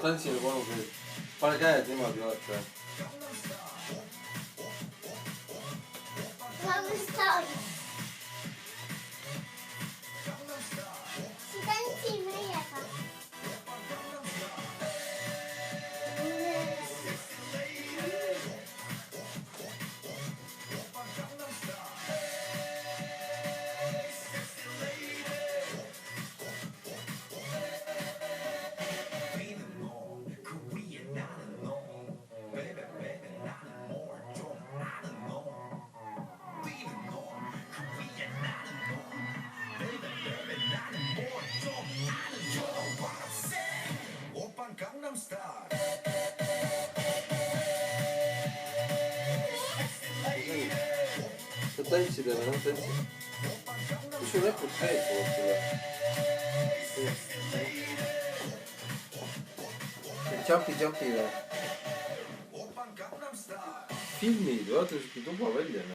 tantsi nagu vanused. Pane käed niimoodi, vaata. tantsi meiega. Gangnam Style. Sa tantsid jälle, noh tantsid. Kus sul näpud käid pooled sulle? Jumpi või? Filmid, vaata siuke tuba välja.